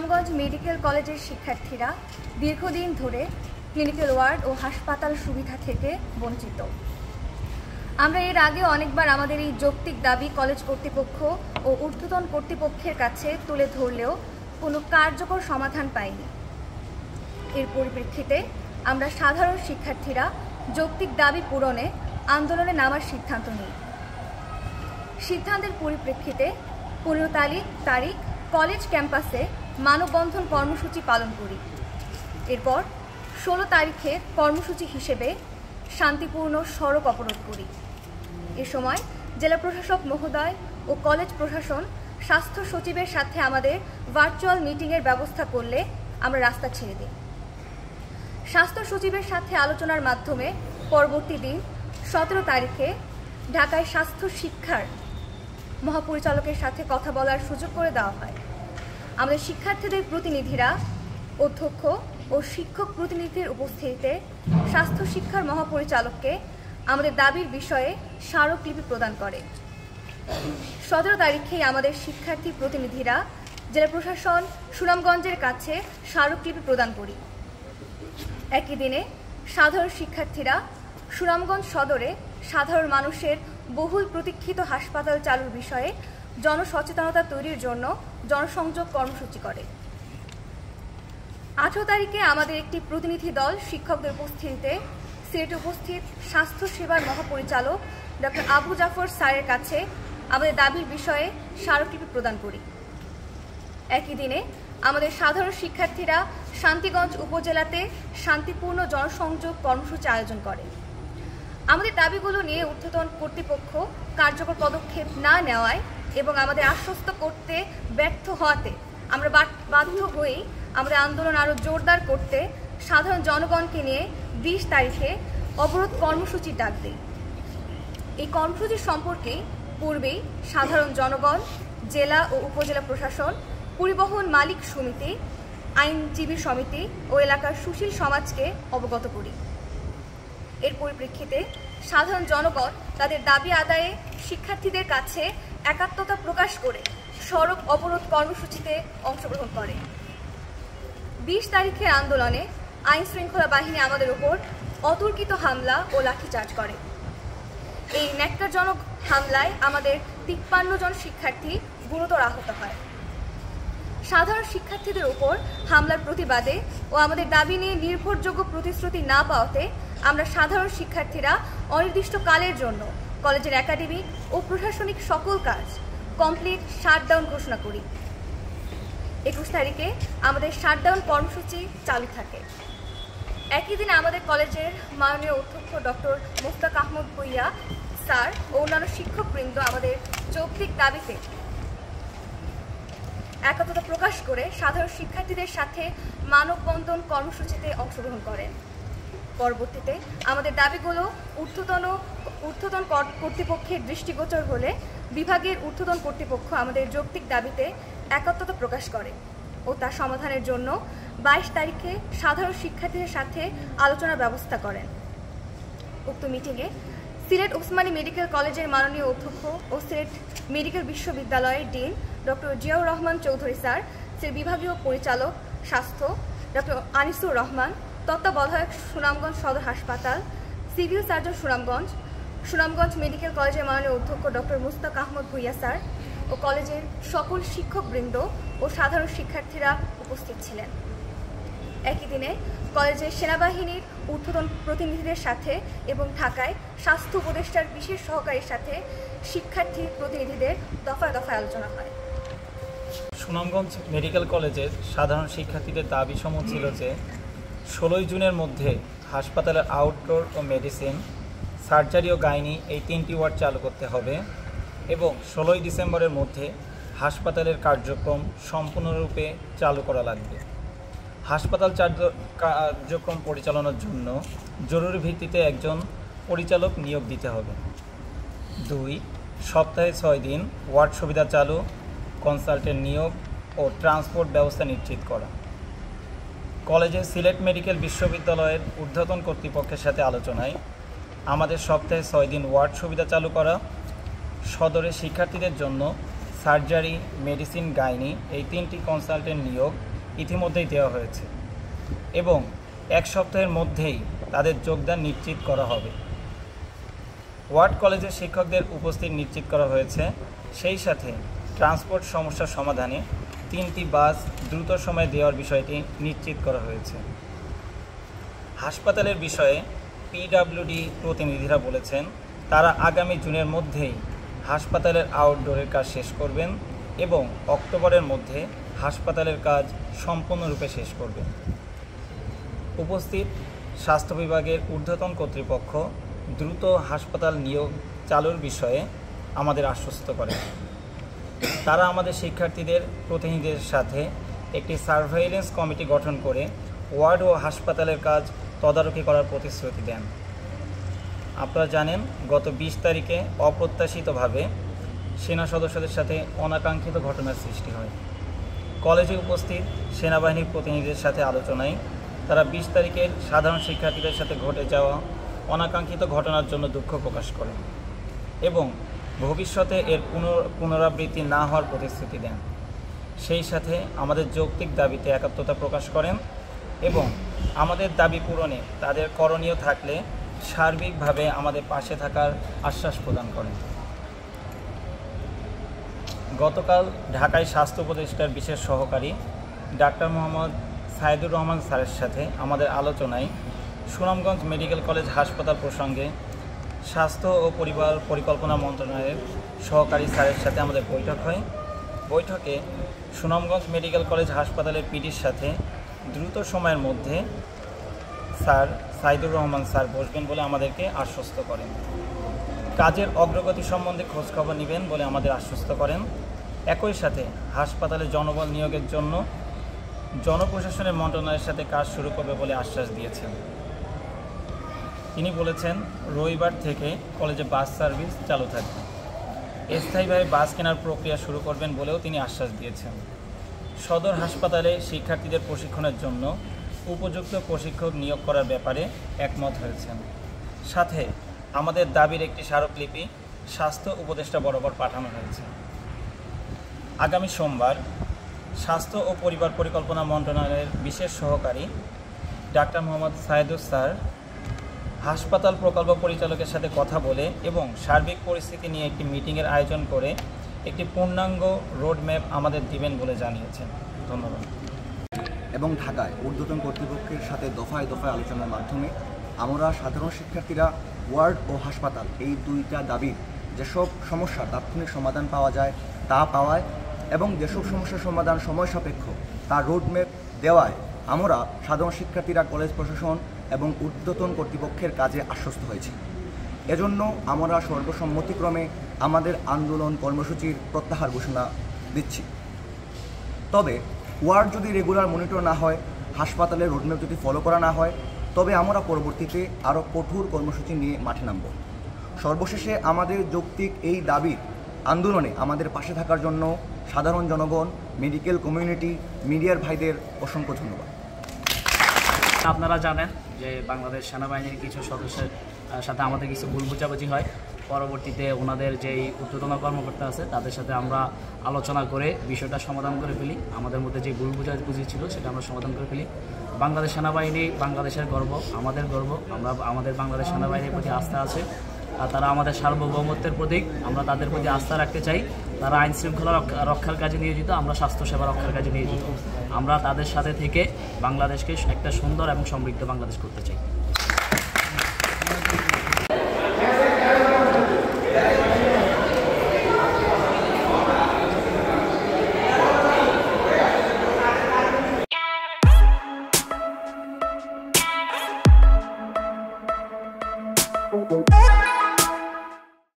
Sunamganj medical কলেজের শিক্ষার্থীরা দীর্ঘদিন ধরে ক্লিনিক্যাল ওয়ার্ড ও হাসপাতাল সুবিধা থেকে বঞ্চিত। আমরা এর আগে অনেকবার আমাদের এই যৌক্তিক দাবি কলেজ কর্তৃপক্ষ ও ঊর্ধ্বতন কর্তৃপক্ষের কাছে তুলে ধরলেও কোনো কার্যকর সমাধান পাইনি। এর পরিপ্রেক্ষিতে আমরা সাধারণ শিক্ষার্থীরা যৌক্তিক দাবি পূরণে আন্দোলনে নামার সিদ্ধান্ত নিই। সিদ্ধান্তের পরিপ্রেক্ষিতে 15 তারিখ কলেজ ক্যাম্পাসে মানববন্ধন কর্মসূচি পালন করি। এরপর 16 তারিখের কর্মসূচি হিসেবে শান্তিপূর্ণ সড়ক অবরোধ করি। এ সময় জেলা প্রশাসক মহোদয় ও কলেজ প্রশাসন স্বাস্থ্য সচিবের সাথে আমাদের ভার্চুয়াল মিটিংয়ের ব্যবস্থা করলে আমরা রাস্তা ছেড়ে দিই। স্বাস্থ্য সচিবের সাথে আলোচনার মাধ্যমে পরবর্তী দিন 17 তারিখে ঢাকায় স্বাস্থ্য শিক্ষার মহাপরিচালকের সাথে কথা বলার সুযোগ করে দেওয়া হয়। আমাদের শিক্ষার্থীদের প্রতিনিধিরা অধ্যক্ষ ও শিক্ষক প্রতিনিধির উপস্থিতিতে স্বাস্থ্য শিক্ষার মহাপরিচালককে আমাদের দাবির বিষয়ে স্মারকলিপি প্রদান করে। 17 তারিখেই আমাদের শিক্ষার্থী প্রতিনিধিরা জেলা প্রশাসন সুনামগঞ্জের কাছে স্মারকলিপি প্রদান করি। একই দিনে সাধারণ শিক্ষার্থীরা সুনামগঞ্জ সদরে সাধারণ মানুষের বহুল প্রতীক্ষিত হাসপাতাল চালুর বিষয়ে জনসচেতনতা তৈরির জন্য জনসংযোগ কর্মসূচি করে। 18 তারিখে আমাদের একটি প্রতিনিধি দল শিক্ষকদের উপস্থিতিতে সিলেটে উপস্থিত স্বাস্থ্য সেবার মহাপরিচালক ডক্টর আবু জাফর স্যারের কাছে আমাদের দাবির বিষয়ে স্মারকলিপি প্রদান করি। একই দিনে আমাদের সাধারণ শিক্ষার্থীরা শান্তিগঞ্জ উপজেলাতে শান্তিপূর্ণ জনসংযোগ কর্মসূচি আয়োজন করে। আমাদের দাবিগুলো নিয়ে ঊর্ধ্বতন কর্তৃপক্ষ কার্যকর পদক্ষেপ না নেওয়ায় এবং আমাদের আশ্বস্ত করতে ব্যর্থ হওয়াতে আমরা বাধ্য হয়েই আমাদের আন্দোলন আরও জোরদার করতে সাধারণ জনগণকে নিয়ে 20 তারিখে অবরোধ কর্মসূচির ডাক দিই। এই কর্মসূচি সম্পর্কে পূর্বেই সাধারণ জনগণ, জেলা ও উপজেলা প্রশাসন, পরিবহন মালিক সমিতি, আইনজীবী সমিতি ও এলাকার সুশীল সমাজকে অবগত করি। এর পরিপ্রেক্ষিতে সাধারণ জনগণ তাদের দাবি আদায়ে শিক্ষার্থীদের কাছে একাত্মতা প্রকাশ করে সড়ক অবরোধ কর্মসূচিতে অংশগ্রহণ করে। 20 তারিখের আন্দোলনে আইন শৃঙ্খলা বাহিনী আমাদের উপর অতর্কিত হামলা ও লাঠিচার্জ করে। এই ন্যক্কারজনক হামলায় আমাদের 53 জন শিক্ষার্থী গুরুতর আহত হয়। সাধারণ শিক্ষার্থীদের উপর হামলার প্রতিবাদে ও আমাদের দাবি নিয়ে নির্ভরযোগ্য প্রতিশ্রুতি না পাওয়াতে আমরা সাধারণ শিক্ষার্থীরা অনির্দিষ্টকালের জন্য কলেজের একাডেমিক ও প্রশাসনিক সকল কাজ কমপ্লিট শাটডাউন ঘোষণা করি। 21 তারিখে আমাদের শাটডাউন কর্মসূচি চালু থাকে। একই দিনে আমাদের কলেজের মাননীয় অধ্যক্ষ ডক্টর মুস্তাক আহমদ ভূঁইয়া স্যার ও অন্যান্য শিক্ষকবৃন্দ আমাদের যৌক্তিক দাবিতে একতা প্রকাশ করে সাধারণ শিক্ষার্থীদের সাথে মানববন্ধন কর্মসূচিতে অংশগ্রহণ করেন। পরবর্তীতে আমাদের দাবিগুলো ঊর্ধ্বতন কর্তৃপক্ষের দৃষ্টিগোচর হলে বিভাগের ঊর্ধ্বতন কর্তৃপক্ষ আমাদের যৌক্তিক দাবিতে একাত্মতা প্রকাশ করে ও তার সমাধানের জন্য 22 তারিখে সাধারণ শিক্ষার্থীদের সাথে আলোচনার ব্যবস্থা করেন। উক্ত মিটিংয়ে সিলেট ওসমানী মেডিকেল কলেজের মাননীয় অধ্যক্ষ ও সিলেট মেডিকেল বিশ্ববিদ্যালয়ের dean doctor Ziaur Rahman Chowdhury sir, Sylhet বিভাগীয় পরিচালক স্বাস্থ্য ডক্টর আনিসুর রহমান, তত্ত্বাবধায়ক সুনামগঞ্জ সদর হাসপাতাল, সিভিল সার্জন সুনামগঞ্জ মেডিকেল কলেজের মাননীয় অধ্যক্ষ ডক্টর মুস্তাক আহমদ ভূঁইয়া স্যার ও কলেজের সকল শিক্ষকবৃন্দ ও সাধারণ শিক্ষার্থীরা উপস্থিত ছিলেন। একই দিনে কলেজের সেনাবাহিনীর ঊর্ধ্বতন প্রতিনিধিদের সাথে এবং ঢাকায় স্বাস্থ্য উপদেষ্টার বিশেষ সহকারীর সাথে শিক্ষার্থী প্রতিনিধিদের দফায় দফায় আলোচনা হয়। সুনামগঞ্জ মেডিকেল কলেজের সাধারণ শিক্ষার্থীদের দাবিসমূহ ছিল যে 16 জুনের মধ্যে হাসপাতালের আউটডোর ও মেডিসিন, সার্জারি ও গাইনি এই 3টি ওয়ার্ড চালু করতে হবে এবং 16 ডিসেম্বরের মধ্যে হাসপাতালের কার্যক্রম সম্পূর্ণরূপে চালু করা লাগবে। হাসপাতাল কার্যক্রম পরিচালনার জন্য জরুরি ভিত্তিতে একজন পরিচালক নিয়োগ দিতে হবে। 2, সপ্তাহে 6 দিন ওয়ার্ড সুবিধা চালু, কনসালটেন্ট নিয়োগ ও ট্রান্সপোর্ট ব্যবস্থা নিশ্চিত করা। কলেজের সিলেট মেডিকেল বিশ্ববিদ্যালয়ের ঊর্ধ্বতন কর্তৃপক্ষের সাথে আলোচনায় আমাদের সপ্তাহে 6 দিন ওয়ার্ড সুবিধা চালু করা, সদরে শিক্ষার্থীদের জন্য সার্জারি, মেডিসিন, গাইনি এই 3টি কনসালটেন্ট নিয়োগ ইতিমধ্যেই দেওয়া হয়েছে এবং 1 সপ্তাহের মধ্যেই তাদের যোগদান নিশ্চিত করা হবে। ওয়ার্ড কলেজের শিক্ষকদের উপস্থিতি নিশ্চিত করা হয়েছে। সেই সাথে ট্রান্সপোর্ট সমস্যার সমাধানে 3টি বাস দ্রুত সময়ে দেওয়ার বিষয়টি নিশ্চিত করা হয়েছে। হাসপাতালের বিষয়ে পিডব্লিউডি প্রতিনিধিরা বলেছেন তারা আগামী জুনের মধ্যেই হাসপাতালের আউটডোরের কাজ শেষ করবেন এবং অক্টোবরের মধ্যে হাসপাতালের কাজ সম্পূর্ণরূপে শেষ করবেন। উপস্থিত স্বাস্থ্য বিভাগের ঊর্ধ্বতন কর্তৃপক্ষ দ্রুত হাসপাতাল নিয়োগ চালুর বিষয়ে আমাদের আশ্বস্ত করেন। তারা আমাদের শিক্ষার্থীদের প্রতিনিধিদের সাথে একটি সার্ভেইলেন্স কমিটি গঠন করে ওয়ার্ড ও হাসপাতালের কাজ তদারকি করার প্রতিশ্রুতি দেন। আপনারা জানেন গত 20 তারিখে অপ্রত্যাশিতভাবে সেনা সদস্যদের সাথে অনাকাঙ্ক্ষিত ঘটনার সৃষ্টি হয়। কলেজে উপস্থিত সেনাবাহিনীর প্রতিনিধিদের সাথে আলোচনায় তারা 20 তারিখের সাধারণ শিক্ষার্থীদের সাথে ঘটে যাওয়া অনাকাঙ্ক্ষিত ঘটনার জন্য দুঃখ প্রকাশ করেন এবং ভবিষ্যতে এর পুনরাবৃত্তি না হওয়ার প্রতিশ্রুতি দেন। সেই সাথে আমাদের যৌক্তিক দাবিতে একাত্মতা প্রকাশ করেন এবং আমাদের দাবি পূরণে তাদের করণীয় থাকলে সার্বিকভাবে আমাদের পাশে থাকার আশ্বাস প্রদান করেন। গতকাল ঢাকায় স্বাস্থ্য উপদেষ্টার বিশেষ সহকারী ডাক্তার মোহাম্মদ সাইদুর রহমান স্যারের সাথে আমাদের আলোচনায় সুনামগঞ্জ মেডিকেল কলেজ হাসপাতাল প্রসঙ্গে স্বাস্থ্য ও পরিবার পরিকল্পনা মন্ত্রণালয়ের সহকারী স্যারের সাথে আমাদের বৈঠক হয়। বৈঠকে সুনামগঞ্জ মেডিকেল কলেজ হাসপাতালের পিডির সাথে দ্রুত সময়ের মধ্যে স্যার সাইদুর রহমান স্যার বসবেন বলে আমাদেরকে আশ্বস্ত করেন। কাজের অগ্রগতি সম্বন্ধে খোঁজখবর নেবেন বলে আমাদের আশ্বস্ত করেন। একই সাথে হাসপাতালে জনবল নিয়োগের জন্য জনপ্রশাসনের মন্ত্রণালয়ের সাথে কাজ শুরু করবে বলে আশ্বাস দিয়েছেন। তিনি বলেছেন রবিবার থেকে কলেজে বাস সার্ভিস চালু থাকবে। স্থায়ীভাবে বাস কেনার প্রক্রিয়া শুরু করবেন বলেও তিনি আশ্বাস দিয়েছেন। সদর হাসপাতালে শিক্ষার্থীদের প্রশিক্ষণের জন্য উপযুক্ত প্রশিক্ষক নিয়োগ করার ব্যাপারে একমত হয়েছেন। সাথে আমাদের দাবির একটি স্মারকলিপি স্বাস্থ্য উপদেষ্টা বরাবর পাঠানো হয়েছে। আগামী সোমবার স্বাস্থ্য ও পরিবার পরিকল্পনা মন্ত্রণালয়ের বিশেষ সহকারী ডাক্তার মোহাম্মদ সাইদুর স্যার হাসপাতাল প্রকল্প পরিচালকের সাথে কথা বলে এবং সার্বিক পরিস্থিতি নিয়ে একটি মিটিংয়ের আয়োজন করে একটি পূর্ণাঙ্গ রোডম্যাপ আমাদের দিবেন বলে জানিয়েছেন। ধন্যবাদ। এবং ঢাকায় ঊর্ধ্বতন কর্তৃপক্ষের সাথে দফায় দফায় আলোচনার মাধ্যমে আমরা সাধারণ শিক্ষার্থীরা ওয়ার্ড ও হাসপাতাল এই দুইটা দাবির যেসব সমস্যার তাৎক্ষণিক সমাধান পাওয়া যায় তা পাওয়ায় এবং যেসব সমস্যার সমাধান সময় সাপেক্ষ তার রোডম্যাপ দেওয়ায় আমরা সাধারণ শিক্ষার্থীরা কলেজ প্রশাসন এবং ঊর্ধ্বতন কর্তৃপক্ষের কাজে আশ্বস্ত হয়েছি। এজন্য আমরা সর্বসম্মতিক্রমে আমাদের আন্দোলন কর্মসূচির প্রত্যাহার ঘোষণা দিচ্ছি। তবে ওয়ার্ড যদি রেগুলার মনিটর না হয়, হাসপাতালের রোডম্যাপ যদি ফলো করা না হয়, তবে আমরা পরবর্তীতে আরও কঠোর কর্মসূচি নিয়ে মাঠে নামব। সর্বশেষে আমাদের যৌক্তিক এই দাবির আন্দোলনে আমাদের পাশে থাকার জন্য সাধারণ জনগণ, মেডিকেল কমিউনিটি, মিডিয়ার ভাইদের অসংখ্য ধন্যবাদ। আপনারা জানেন যে বাংলাদেশ সেনাবাহিনীর কিছু সদস্যের সাথে আমাদের কিছু ভুল বোঝাবুঝি হয়। পরবর্তীতে ওনাদের যেই ঊর্ধ্বতন কর্মকর্তা আছে তাদের সাথে আমরা আলোচনা করে বিষয়টা সমাধান করে ফেলি। আমাদের মধ্যে যে ভুল বোঝাবুঝি ছিল সেটা আমরা সমাধান করে ফেলি। বাংলাদেশ সেনাবাহিনী বাংলাদেশের গর্ব, আমাদের গর্ব। আমাদের বাংলাদেশ সেনাবাহিনীর প্রতি আস্থা আছে। তারা আমাদের সার্বভৌমত্বের প্রতীক। আমরা তাদের প্রতি আস্থা রাখতে চাই। তারা আইন শৃঙ্খলা রক্ষার কাজে নিয়োজিত, আমরা স্বাস্থ্যসেবা রক্ষার কাজে নিয়োজিত। আমরা তাদের সাথে থেকে বাংলাদেশকে একটা সুন্দর এবং সমৃদ্ধ বাংলাদেশ করতে চাই। Oh,